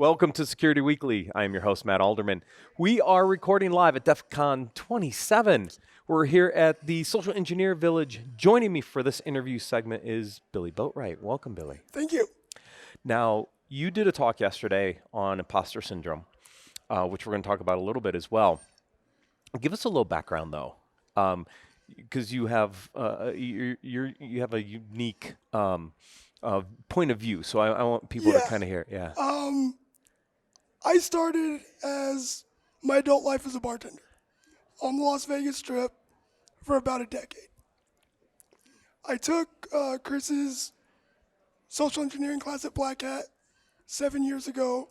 Welcome to Security Weekly. I am your host, Matt Alderman. We are recording live at DEF CON 27. We're here at the Social Engineer Village. Joining me for this interview segment is Billy Boatright. Welcome, Billy. Thank you. Now, you did a talk yesterday on Imposter Syndrome, which we're going to talk about a little bit as well. Give us a little background, though, because you have you have a unique point of view. So I want people to kind of hear. Yeah. I started as my adult life as a bartender on the Las Vegas Strip for about a decade. I took Chris's social engineering class at Black Hat 7 years ago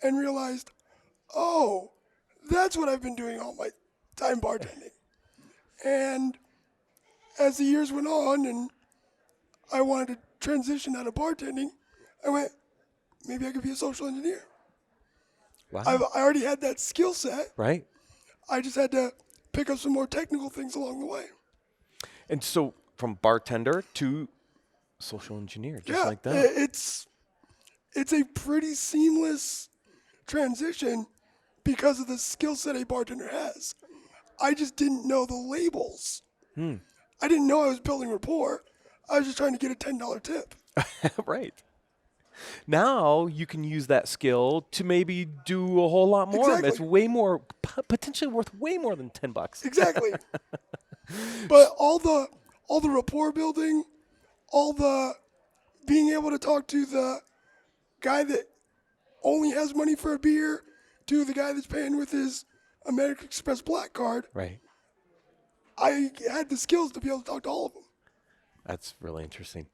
and realized, oh, that's what I've been doing all my time bartending. And as the years went on and I wanted to transition out of bartending, I went, maybe I could be a social engineer. Wow. I already had that skill set. Right. I just had to pick up some more technical things along the way. And so from bartender to social engineer, just like that. It's a pretty seamless transition because of the skill set a bartender has. I just didn't know the labels. I didn't know I was building rapport. I was just trying to get a $10 tip. Right. Now you can use that skill to maybe do a whole lot more. Exactly. It's way more, potentially worth way more than $10. Exactly. But all the rapport building, all the being able to talk to the guy that only has money for a beer to the guy that's paying with his American Express Black Card. Right. I had the skills to be able to talk to all of them. That's really interesting.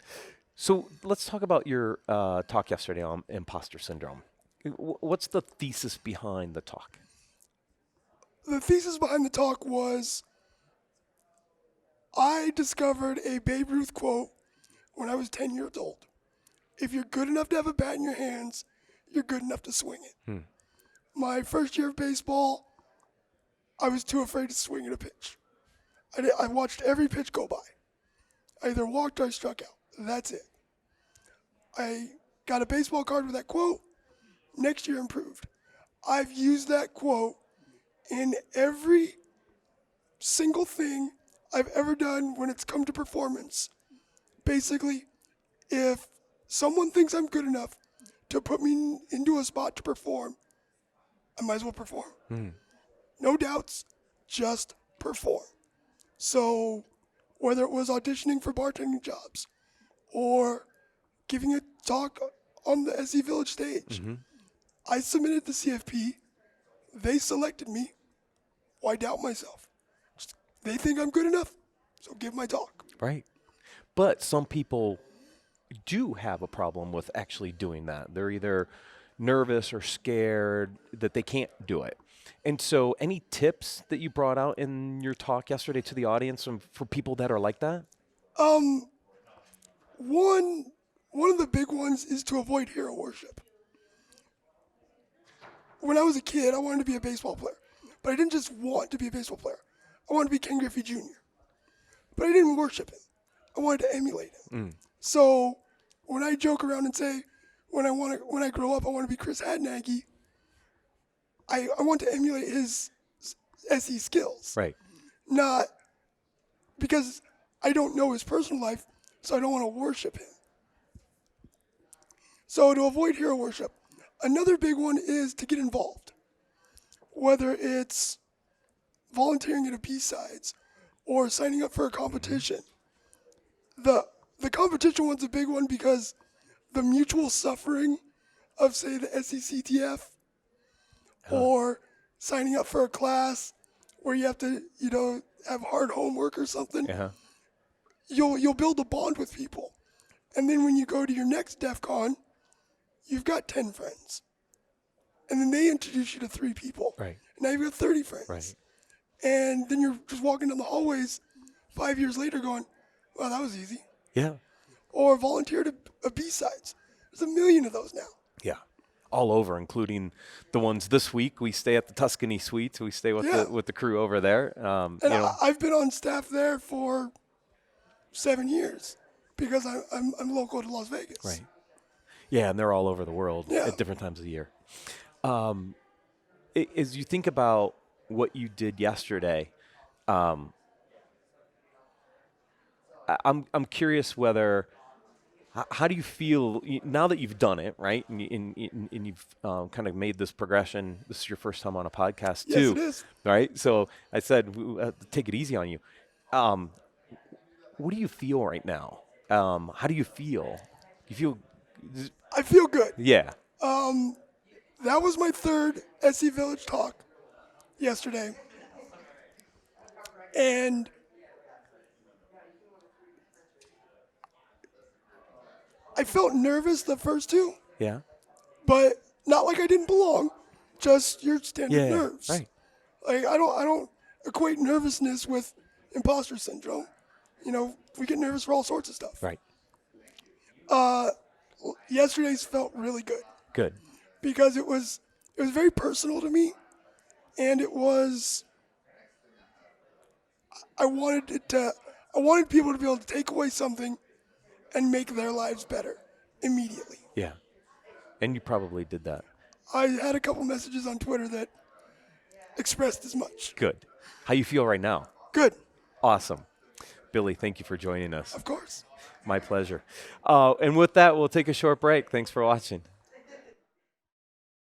So let's talk about your talk yesterday on Imposter Syndrome. What's the thesis behind the talk? The thesis behind the talk was I discovered a Babe Ruth quote when I was 10 years old. If you're good enough to have a bat in your hands, you're good enough to swing it. My first year of baseball, I was too afraid to swing at a pitch. I watched every pitch go by. I either walked or I struck out. That's it. I got a baseball card with that quote. Next year improved. I've used that quote in every single thing I've ever done when it's come to performance. Basically, if someone thinks I'm good enough to put me into a spot to perform, I might as well perform. No doubts, just perform. So whether it was auditioning for bartending jobs or giving a talk on the SE Village stage, I submitted the CFP. They selected me. Why doubt myself? They think I'm good enough, so give my talk. Right. But some people do have a problem with actually doing that. They're either nervous or scared that they can't do it. And so any tips that you brought out in your talk yesterday to the audience for people that are like that? One of the big ones is to avoid hero worship. When I was a kid, I wanted to be a baseball player. But I didn't just want to be a baseball player. I wanted to be Ken Griffey Jr. But I didn't worship him. I wanted to emulate him. So when I joke around and say, when I grow up, I want to be Chris Hadnagy, I want to emulate his SE skills. Right. Not because I don't know his personal life, so I don't want to worship him. So to avoid hero worship, another big one is to get involved. Whether it's volunteering at a B-Sides or signing up for a competition. The competition one's a big one because the mutual suffering of, say, the SECTF or signing up for a class where you have to, have hard homework or something. You'll build a bond with people. And then when you go to your next DEF CON, you've got 10 friends. And then they introduce you to 3 people. Right. Now you've got 30 friends. Right. And then you're just walking down the hallways 5 years later going, well, that was easy. Yeah. Or volunteered at B-Sides. There's a million of those now. Yeah. All over, including the ones this week. We stay at the Tuscany Suites. We stay with the crew over there. I've been on staff there for 7 years because I'm local to Las Vegas. Right. Yeah, and they're all over the world Yeah. at different times of the year. As you think about what you did yesterday, I'm curious whether how do you feel now that you've done it, right? And you've kind of made this progression. This is your first time on a podcast Yes, too, it is. right? So I said, take it easy on you. Um, what do you feel right now? How do you feel? You feel, I feel good. yeah, That was my third SC Village talk yesterday. And I felt nervous the first two, yeah, but not like I didn't belong, just your standard yeah, nerves. right, Like I don't equate nervousness with imposter syndrome. You know, we get nervous for all sorts of stuff. right, Yesterday's felt really good good, because it was very personal to me, and it was I wanted people to be able to take away something and make their lives better immediately. yeah, and you probably did that. I had a couple messages on Twitter that expressed as much. Good. How you feel right now? Good, Awesome. Billy, thank you for joining us. of course. My pleasure. And with that, we'll take a short break. Thanks for watching.